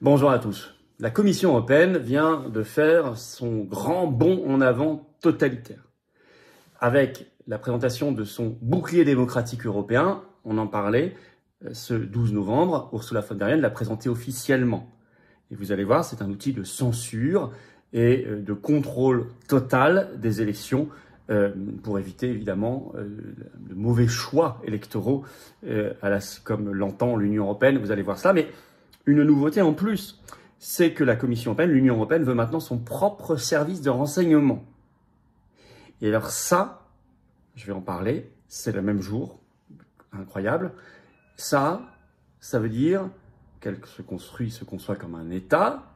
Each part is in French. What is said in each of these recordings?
Bonjour à tous. La Commission européenne vient de faire son grand bond en avant totalitaire. Avec la présentation de son bouclier démocratique européen, on en parlait ce 12 novembre, Ursula von der Leyen l'a présenté officiellement. Et vous allez voir, c'est un outil de censure et de contrôle total des élections pour éviter évidemment de mauvais choix électoraux comme l'entend l'Union européenne. Vous allez voir ça, mais une nouveauté en plus, c'est que la Commission européenne, l'Union européenne veut maintenant son propre service de renseignement. Et alors ça, je vais en parler, c'est le même jour, incroyable. Ça veut dire qu'elle se conçoit comme un État.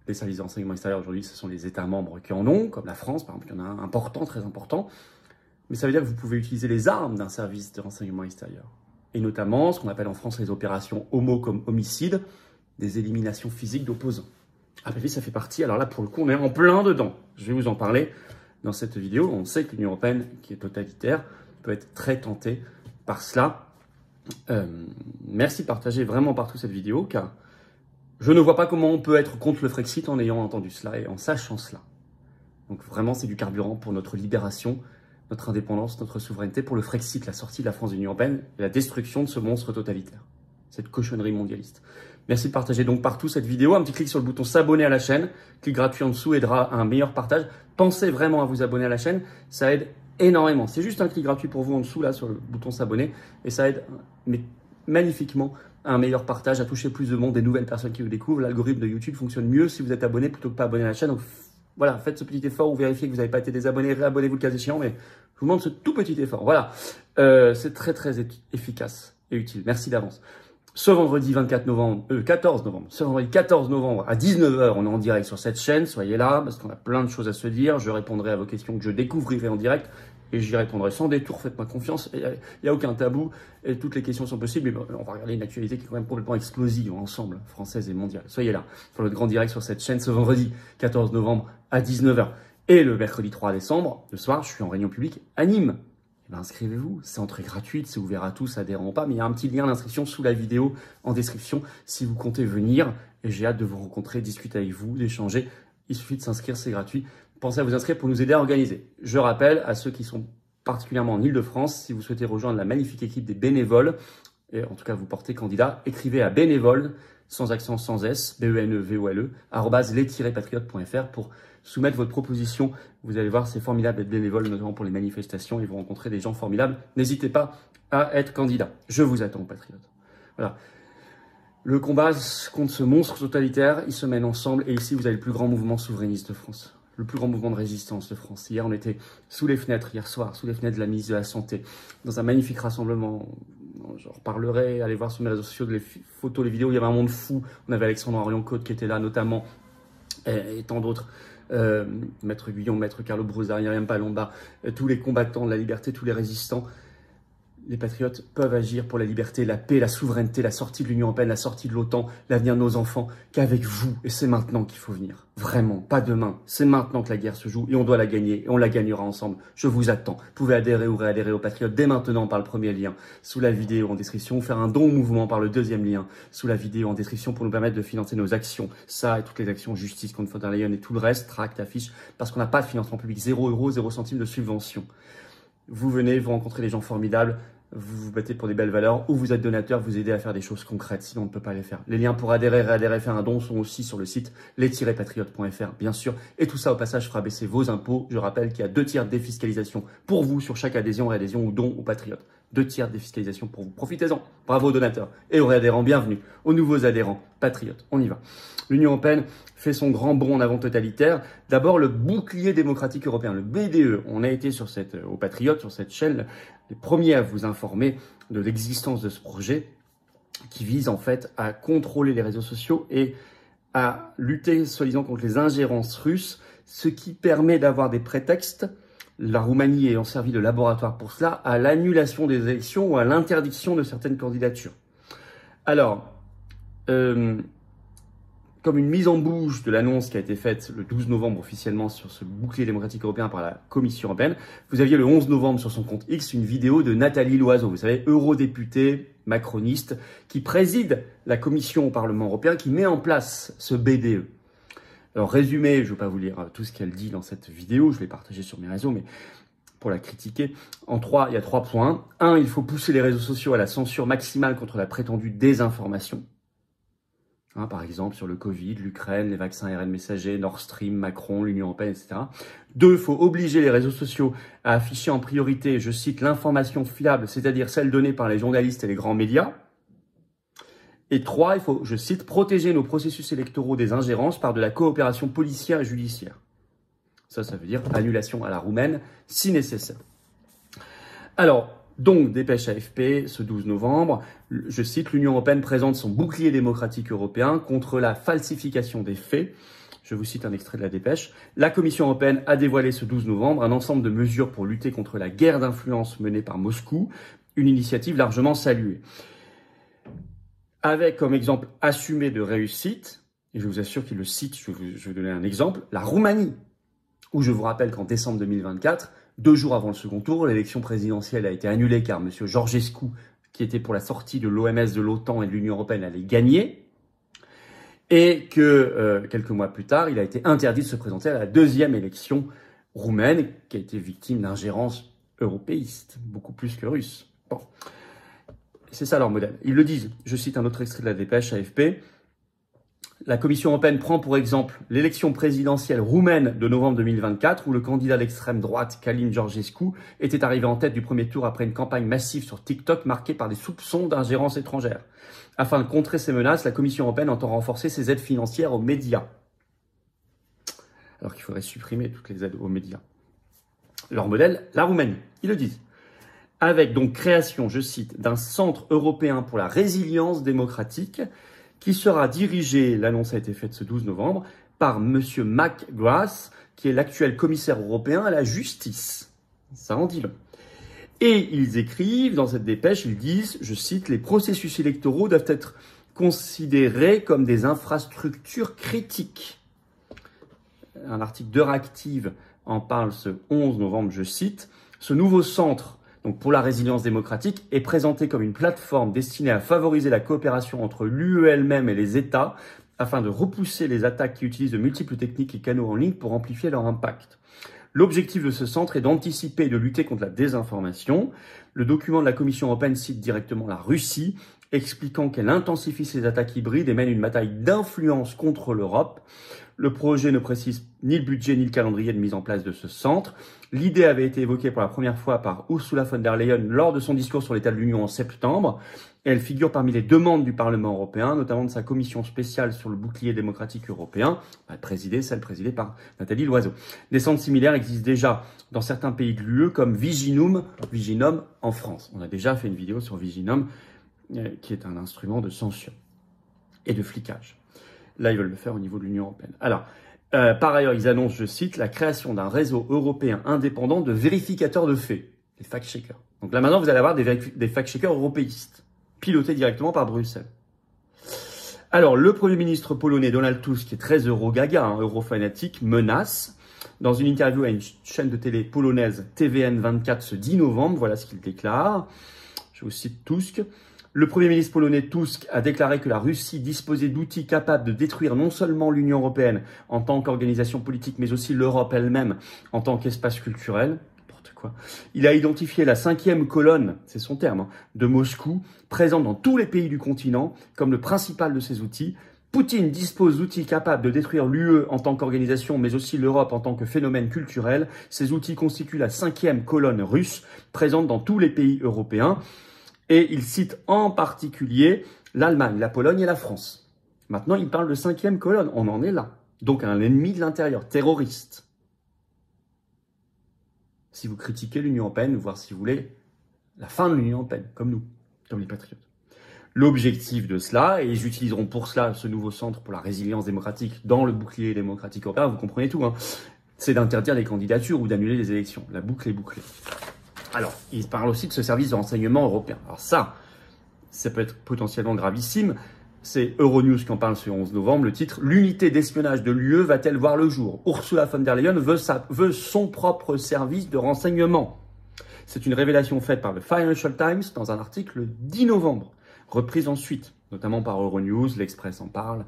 Les services de renseignement extérieur aujourd'hui, ce sont les États membres qui en ont, comme la France, par exemple, il y en a un important, très important. Mais ça veut dire que vous pouvez utiliser les armes d'un service de renseignement extérieur. Et notamment, ce qu'on appelle en France les opérations homo comme homicide, des éliminations physiques d'opposants. Ah ben oui, ça fait partie, alors là, pour le coup, on est en plein dedans. Je vais vous en parler dans cette vidéo. On sait que l'Union européenne, qui est totalitaire, peut être très tentée par cela. Merci de partager vraiment partout cette vidéo, car je ne vois pas comment on peut être contre le Frexit en ayant entendu cela et en sachant cela. Donc vraiment, c'est du carburant pour notre libération, notre indépendance, notre souveraineté, pour le Frexit, la sortie de la France de l'Union européenne et la destruction de ce monstre totalitaire, cette cochonnerie mondialiste. Merci de partager donc partout cette vidéo. Un petit clic sur le bouton s'abonner à la chaîne, clic gratuit en dessous aidera à un meilleur partage. Pensez vraiment à vous abonner à la chaîne, ça aide énormément. C'est juste un clic gratuit pour vous en dessous, là, sur le bouton s'abonner, et ça aide magnifiquement à un meilleur partage, à toucher plus de monde, des nouvelles personnes qui vous découvrent. L'algorithme de YouTube fonctionne mieux si vous êtes abonné plutôt que pas abonné à la chaîne. Donc voilà, faites ce petit effort ou vérifiez que vous n'avez pas été désabonné, réabonnez-vous le cas échéant, mais je vous demande ce tout petit effort. Voilà, c'est très très efficace et utile. Merci d'avance. Ce vendredi 14 novembre à 19 h, on est en direct sur cette chaîne. Soyez là parce qu'on a plein de choses à se dire. Je répondrai à vos questions que je découvrirai en direct et j'y répondrai sans détour. Faites-moi confiance. Il n'y a aucun tabou et toutes les questions sont possibles. Mais on va regarder une actualité qui est quand même complètement explosive ensemble, française et mondiale. Soyez là sur notre grand direct sur cette chaîne ce vendredi 14 novembre à 19 h. Et le mercredi 3 décembre, le soir, je suis en réunion publique à Nîmes. Inscrivez-vous, c'est entrée gratuite, c'est ouvert à tous, adhérents ou pas, mais il y a un petit lien d'inscription sous la vidéo en description si vous comptez venir. Et j'ai hâte de vous rencontrer, discuter avec vous, d'échanger. Il suffit de s'inscrire, c'est gratuit. Pensez à vous inscrire pour nous aider à organiser. Je rappelle à ceux qui sont particulièrement en Ile-de-France, si vous souhaitez rejoindre la magnifique équipe des bénévoles, et en tout cas vous portez candidat, écrivez à bénévole, sans accent, sans S, BENEVOLE, @les-patriotes.fr pour soumettre votre proposition. Vous allez voir, c'est formidable d'être bénévole, notamment pour les manifestations, et vous rencontrez des gens formidables. N'hésitez pas à être candidat. Je vous attends, patriotes. Voilà. Le combat contre ce monstre totalitaire, il se mène ensemble, et ici, vous avez le plus grand mouvement souverainiste de France. Le plus grand mouvement de résistance de France. Hier, on était sous les fenêtres, hier soir, sous les fenêtres de la ministre de la Santé, dans un magnifique rassemblement. J'en reparlerai, allez voir sur mes réseaux sociaux les photos, les vidéos, il y avait un monde fou. On avait Alexandre Henrion-Côte qui était là, notamment, et tant d'autres. Maître Guyon, Maître Carlo Brusari, Myriam Palomba, tous les combattants de la liberté, tous les résistants. Les patriotes peuvent agir pour la liberté, la paix, la souveraineté, la sortie de l'Union européenne, la sortie de l'OTAN, l'avenir de nos enfants, qu'avec vous. Et c'est maintenant qu'il faut venir. Vraiment, pas demain. C'est maintenant que la guerre se joue et on doit la gagner et on la gagnera ensemble. Je vous attends. Vous pouvez adhérer ou réadhérer aux patriotes dès maintenant par le premier lien sous la vidéo en description, ou faire un don au mouvement par le deuxième lien sous la vidéo en description pour nous permettre de financer nos actions. Ça et toutes les actions justice contre von der Leyen et tout le reste, tract, affiche, parce qu'on n'a pas de financement public. 0 €, 0 centimes de subvention. Vous venez, vous rencontrez des gens formidables, vous vous battez pour des belles valeurs, ou vous êtes donateur, vous aidez à faire des choses concrètes, sinon on ne peut pas les faire. Les liens pour adhérer, réadhérer, faire un don sont aussi sur le site les-patriotes.fr, bien sûr. Et tout ça, au passage, fera baisser vos impôts. Je rappelle qu'il y a 2 tiers de défiscalisation pour vous sur chaque adhésion, réadhésion ou don aux patriotes. 2 tiers de défiscalisation pour vous. Profitez-en. Bravo aux donateurs et aux réadhérents. Bienvenue aux nouveaux adhérents patriotes. On y va. L'Union européenne fait son grand bond en avant totalitaire. D'abord, le bouclier démocratique européen, le BDE. On a été aux Patriotes, sur cette chaîne, les premiers à vous informer de l'existence de ce projet qui vise en fait à contrôler les réseaux sociaux et à lutter, soi-disant, contre les ingérences russes, ce qui permet d'avoir des prétextes, la Roumanie ayant servi de laboratoire pour cela, à l'annulation des élections ou à l'interdiction de certaines candidatures. Alors, comme une mise en bouche de l'annonce qui a été faite le 12 novembre officiellement sur ce bouclier démocratique européen par la Commission européenne, vous aviez le 11 novembre sur son compte X une vidéo de Nathalie Loiseau, vous savez, eurodéputée macroniste, qui préside la Commission au Parlement européen, qui met en place ce BDE. Alors résumé, je ne vais pas vous lire tout ce qu'elle dit dans cette vidéo, je vais partager sur mes réseaux, mais pour la critiquer, il y a 3 points. 1, il faut pousser les réseaux sociaux à la censure maximale contre la prétendue désinformation. Par exemple, sur le Covid, l'Ukraine, les vaccins ARN messagers, Nord Stream, Macron, l'Union européenne, etc. 2, il faut obliger les réseaux sociaux à afficher en priorité, je cite, l'information fiable, c'est-à-dire celle donnée par les journalistes et les grands médias. Et 3, il faut, je cite, protéger nos processus électoraux des ingérences par de la coopération policière et judiciaire. Ça veut dire annulation à la roumaine, si nécessaire. Alors, donc, dépêche AFP, ce 12 novembre, je cite, l'Union européenne présente son bouclier démocratique européen contre la falsification des faits. Je vous cite un extrait de la dépêche. La Commission européenne a dévoilé ce 12 novembre un ensemble de mesures pour lutter contre la guerre d'influence menée par Moscou, une initiative largement saluée. Avec comme exemple assumé de réussite, et je vous assure qu'il le cite, je vais vous donner un exemple, la Roumanie, où je vous rappelle qu'en décembre 2024, 2 jours avant le second tour, l'élection présidentielle a été annulée car M. Georgescu, qui était pour la sortie de l'OMS, de l'OTAN et de l'Union européenne, allait gagner. Et que quelques mois plus tard, il a été interdit de se présenter à la 2e élection roumaine, qui a été victime d'ingérence européiste, beaucoup plus que russe. Bon. C'est ça leur modèle. Ils le disent. Je cite un autre extrait de la dépêche AFP. La Commission européenne prend pour exemple l'élection présidentielle roumaine de novembre 2024 où le candidat d'extrême droite, Călin Georgescu, était arrivé en tête du premier tour après une campagne massive sur TikTok marquée par des soupçons d'ingérence étrangère. Afin de contrer ces menaces, la Commission européenne entend renforcer ses aides financières aux médias. Alors qu'il faudrait supprimer toutes les aides aux médias. Leur modèle, la Roumanie, ils le disent. Avec donc création, je cite, d'un centre européen pour la résilience démocratique qui sera dirigé, l'annonce a été faite ce 12 novembre, par M. McGrath, qui est l'actuel commissaire européen à la justice. Ça en dit long. Et ils écrivent, dans cette dépêche, ils disent, je cite, « Les processus électoraux doivent être considérés comme des infrastructures critiques ». Un article d'Euractiv en parle ce 11 novembre, je cite, « Ce nouveau centre donc pour la résilience démocratique, est présenté comme une plateforme destinée à favoriser la coopération entre l'UE elle-même et les États afin de repousser les attaques qui utilisent de multiples techniques et canaux en ligne pour amplifier leur impact. L'objectif de ce centre est d'anticiper et de lutter contre la désinformation. Le document de la Commission européenne cite directement la Russie, expliquant qu'elle intensifie ses attaques hybrides et mène une bataille d'influence contre l'Europe. Le projet ne précise ni le budget ni le calendrier de mise en place de ce centre. L'idée avait été évoquée pour la première fois par Ursula von der Leyen lors de son discours sur l'état de l'Union en septembre. Et elle figure parmi les demandes du Parlement européen, notamment de sa commission spéciale sur le bouclier démocratique européen, celle présidée par Nathalie Loiseau. Des centres similaires existent déjà dans certains pays de l'UE comme Viginum en France. On a déjà fait une vidéo sur Viginum, qui est un instrument de censure et de fliquage. Là, ils veulent le faire au niveau de l'Union européenne. Alors, par ailleurs, ils annoncent, je cite, la création d'un réseau européen indépendant de vérificateurs de faits, des fact-checkers. Donc là, maintenant, vous allez avoir des fact-checkers européistes, pilotés directement par Bruxelles. Alors, le Premier ministre polonais Donald Tusk, qui est très euro-gaga, euro-fanatique, menace. Dans une interview à une chaîne de télé polonaise TVN24 ce 10 novembre, voilà ce qu'il déclare. Je vous cite Tusk. Le Premier ministre polonais Tusk a déclaré que la Russie disposait d'outils capables de détruire non seulement l'Union européenne en tant qu'organisation politique, mais aussi l'Europe elle-même en tant qu'espace culturel. N'importe quoi. Il a identifié la 5e colonne, c'est son terme, de Moscou, présente dans tous les pays du continent, comme le principal de ces outils. Poutine dispose d'outils capables de détruire l'UE en tant qu'organisation, mais aussi l'Europe en tant que phénomène culturel. Ces outils constituent la 5e colonne russe, présente dans tous les pays européens. Et il cite en particulier l'Allemagne, la Pologne et la France. Maintenant, il parle de 5e colonne. On en est là. Donc, un ennemi de l'intérieur, terroriste. Si vous critiquez l'Union européenne, voire si vous voulez la fin de l'Union européenne, comme nous, comme les patriotes. L'objectif de cela, et ils utiliseront pour cela ce nouveau centre pour la résilience démocratique dans le bouclier démocratique européen, vous comprenez tout, c'est d'interdire les candidatures ou d'annuler les élections. La boucle est bouclée. Alors, il parle aussi de ce service de renseignement européen. Alors ça peut être potentiellement gravissime. c'est Euronews qui en parle ce 11 novembre, le titre « L'unité d'espionnage de l'UE va-t-elle voir le jour ?» Ursula von der Leyen veut son propre service de renseignement. C'est une révélation faite par le Financial Times dans un article le 10 novembre, reprise ensuite, notamment par Euronews, l'Express en parle.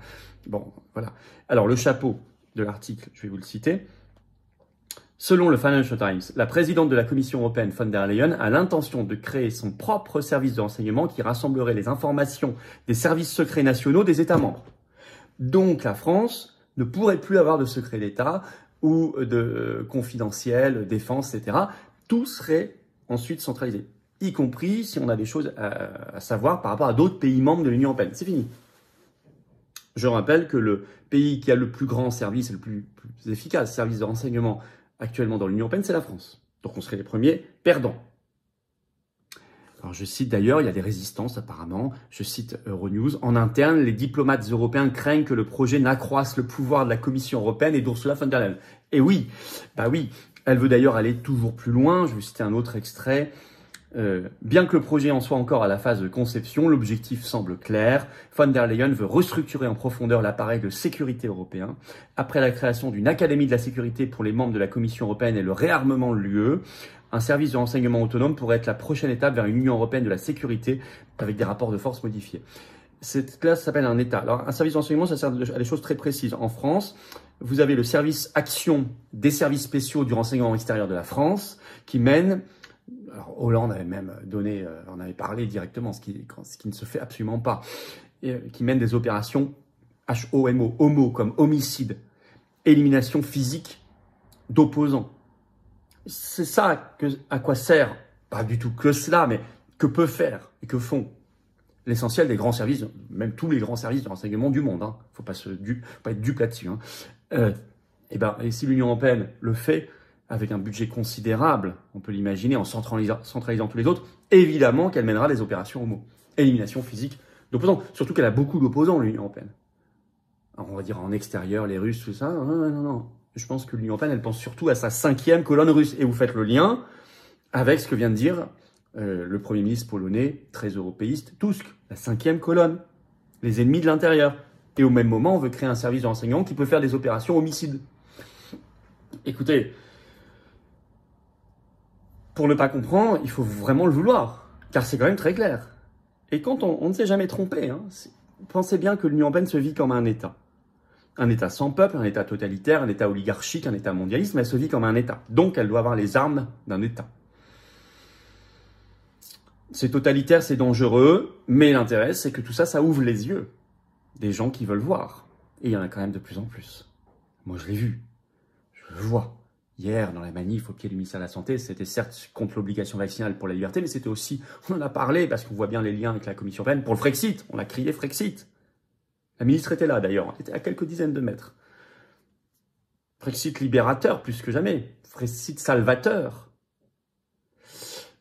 Bon, voilà. Alors, le chapeau de l'article, je vais vous le citer. Selon le Financial Times, la présidente de la Commission européenne, von der Leyen, a l'intention de créer son propre service de renseignement qui rassemblerait les informations des services secrets nationaux des États membres. Donc, la France ne pourrait plus avoir de secret d'État ou de confidentiel, défense, etc. Tout serait ensuite centralisé, y compris si on a des choses à savoir par rapport à d'autres pays membres de l'Union européenne. C'est fini. Je rappelle que le pays qui a le plus grand service et le plus efficace service de renseignement actuellement dans l'Union européenne, c'est la France. Donc on serait les premiers perdants. Alors je cite d'ailleurs, il y a des résistances apparemment, je cite Euronews, en interne, les diplomates européens craignent que le projet n'accroisse le pouvoir de la Commission européenne et d'Ursula von der Leyen. Et oui, bah oui, elle veut d'ailleurs aller toujours plus loin, je vais citer un autre extrait. Bien que le projet en soit encore à la phase de conception, l'objectif semble clair. Von der Leyen veut restructurer en profondeur l'appareil de sécurité européen. Après la création d'une académie de la sécurité pour les membres de la Commission européenne et le réarmement de l'UE, un service de renseignement autonome pourrait être la prochaine étape vers une Union européenne de la sécurité avec des rapports de force modifiés. Cette classe s'appelle un État. Alors, un service de renseignement, ça sert à des choses très précises. En France, vous avez le service action des services spéciaux du renseignement extérieur de la France qui mène... Alors, Hollande avait même donné, on avait parlé directement, ce qui ne se fait absolument pas, et, qui mène des opérations HOMO, homo comme homicide, élimination physique d'opposants. C'est ça à quoi sert, pas du tout que cela, mais que peut faire et que font l'essentiel des grands services, même tous les grands services de renseignement du monde. Hein. Faut pas être dupe là-dessus. Hein. Et si l'Union européenne le fait, avec un budget considérable, on peut l'imaginer, en centralisant tous les autres, évidemment qu'elle mènera des opérations homo. Élimination physique d'opposants. Surtout qu'elle a beaucoup d'opposants, l'Union européenne. Alors, on va dire en extérieur, les Russes, tout ça. Non. Je pense que l'Union européenne, elle pense surtout à sa 5e colonne russe. Et vous faites le lien avec ce que vient de dire le Premier ministre polonais, très européiste, Tusk, la 5e colonne. Les ennemis de l'intérieur. Et au même moment, on veut créer un service de renseignement qui peut faire des opérations homicides. Écoutez... Pour ne pas comprendre, il faut vraiment le vouloir, car c'est quand même très clair. Et quand on ne s'est jamais trompé, hein, pensez bien que l'Union européenne se vit comme un État. Un État sans peuple, un État totalitaire, un État oligarchique, un État mondialiste, mais elle se vit comme un État. Donc elle doit avoir les armes d'un État. C'est totalitaire, c'est dangereux, mais l'intérêt, c'est que tout ça, ça ouvre les yeux des gens qui veulent voir. Et il y en a quand même de plus en plus. Moi, je l'ai vu. Je le vois. Hier, dans la manif au pied du ministère de la Santé, c'était certes contre l'obligation vaccinale pour la liberté, mais c'était aussi, on en a parlé, parce qu'on voit bien les liens avec la Commission européenne, pour le Frexit. On a crié Frexit. La ministre était là, d'ailleurs. Elle était à quelques dizaines de mètres. Frexit libérateur, plus que jamais. Frexit salvateur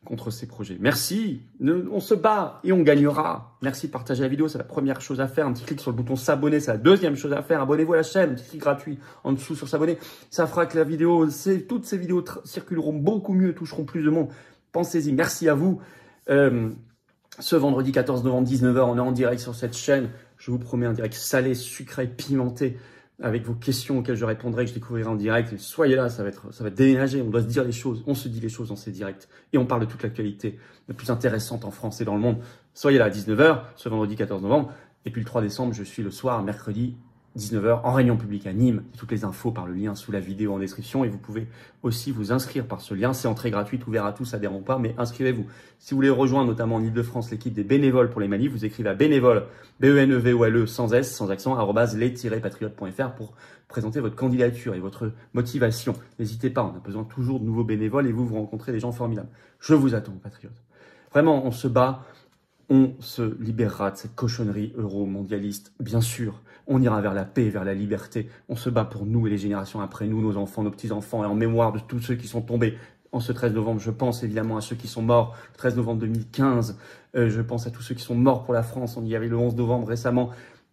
contre ces projets. Merci. On se bat et on gagnera. Merci de partager la vidéo. C'est la première chose à faire. Un petit clic sur le bouton s'abonner. C'est la deuxième chose à faire. Abonnez-vous à la chaîne. Un petit clic gratuit en dessous sur s'abonner. Ça fera que la vidéo, toutes ces vidéos circuleront beaucoup mieux, toucheront plus de monde. Pensez-y. Merci à vous. Ce vendredi 14 novembre, 19h, on est en direct sur cette chaîne. Je vous promets un direct salé, sucré, pimenté, avec vos questions auxquelles je répondrai, que je découvrirai en direct. Soyez là, ça va être déménagé. On doit se dire les choses. On se dit les choses dans ces directs. Et on parle de toute l'actualité la plus intéressante en France et dans le monde. Soyez là à 19h, ce vendredi 14 novembre. Et puis le 3 décembre, je suis le soir, mercredi, 19h, en réunion publique à Nîmes. Toutes les infos par le lien sous la vidéo en description. Et vous pouvez aussi vous inscrire par ce lien. C'est entrée gratuite, ouvert à tous, ça dérange pas, mais inscrivez-vous. Si vous voulez rejoindre notamment en Ile-de-France l'équipe des bénévoles pour les manifs, vous écrivez à bénévole, B-E-N-E-V-O-L-E, sans S, sans accent, @les-patriotes.fr pour présenter votre candidature et votre motivation. N'hésitez pas, on a besoin toujours de nouveaux bénévoles et vous rencontrez des gens formidables. Je vous attends, patriotes. Vraiment, on se bat. On se libérera de cette cochonnerie euro-mondialiste, bien sûr. On ira vers la paix, vers la liberté. On se bat pour nous et les générations après nous, nos enfants, nos petits-enfants, et en mémoire de tous ceux qui sont tombés en ce 13 novembre. Je pense évidemment à ceux qui sont morts le 13 novembre 2015. Je pense à tous ceux qui sont morts pour la France. On y avait le 11 novembre récemment.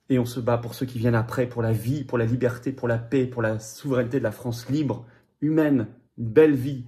Et on se bat pour ceux qui viennent après, pour la vie, pour la liberté, pour la paix, pour la souveraineté de la France libre, humaine, une belle vie.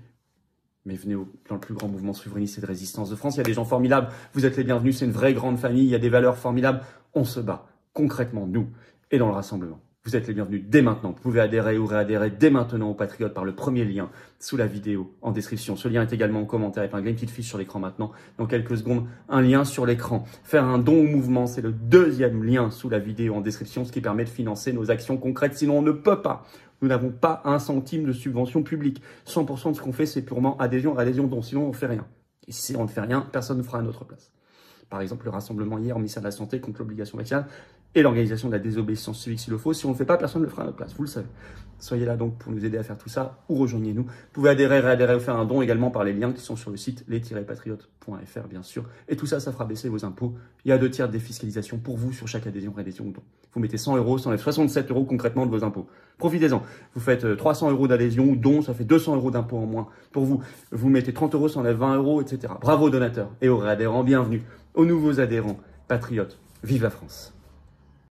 Mais venez dans le plus grand mouvement souverainiste et de résistance de France. Il y a des gens formidables. Vous êtes les bienvenus. C'est une vraie grande famille. Il y a des valeurs formidables. On se bat. concrètement, nous, et dans le rassemblement. Vous êtes les bienvenus dès maintenant. Vous pouvez adhérer ou réadhérer dès maintenant aux Patriotes par le premier lien sous la vidéo en description. Ce lien est également en commentaire avec une petite fiche sur l'écran maintenant. Dans quelques secondes, un lien sur l'écran. Faire un don au mouvement, c'est le deuxième lien sous la vidéo en description, ce qui permet de financer nos actions concrètes. Sinon, on ne peut pas. Nous n'avons pas un centime de subvention publique. 100% de ce qu'on fait, c'est purement adhésion, don. Sinon, on ne fait rien. Et si on ne fait rien, personne ne fera à notre place. Par exemple, le rassemblement hier au ministère de la Santé contre l'obligation vaccinale et l'organisation de la désobéissance civique s'il le faut. Si on ne le fait pas, personne ne le fera à notre place, vous le savez. Soyez là donc pour nous aider à faire tout ça ou rejoignez-nous. Vous pouvez adhérer, réadhérer ou faire un don également par les liens qui sont sur le site les-patriotes.fr bien sûr. Et tout ça, ça fera baisser vos impôts. Il y a 2 tiers de défiscalisation pour vous sur chaque adhésion, réadhésion ou don. Vous mettez 100 €, ça enlève 67 € concrètement de vos impôts. Profitez-en. Vous faites 300 € d'adhésion ou don, ça fait 200 € d'impôts en moins pour vous. Vous mettez 30 €, ça enlève 20 €, etc. Bravo aux donateurs et aux réadhérents, bienvenue aux nouveaux adhérents patriotes. Vive la France!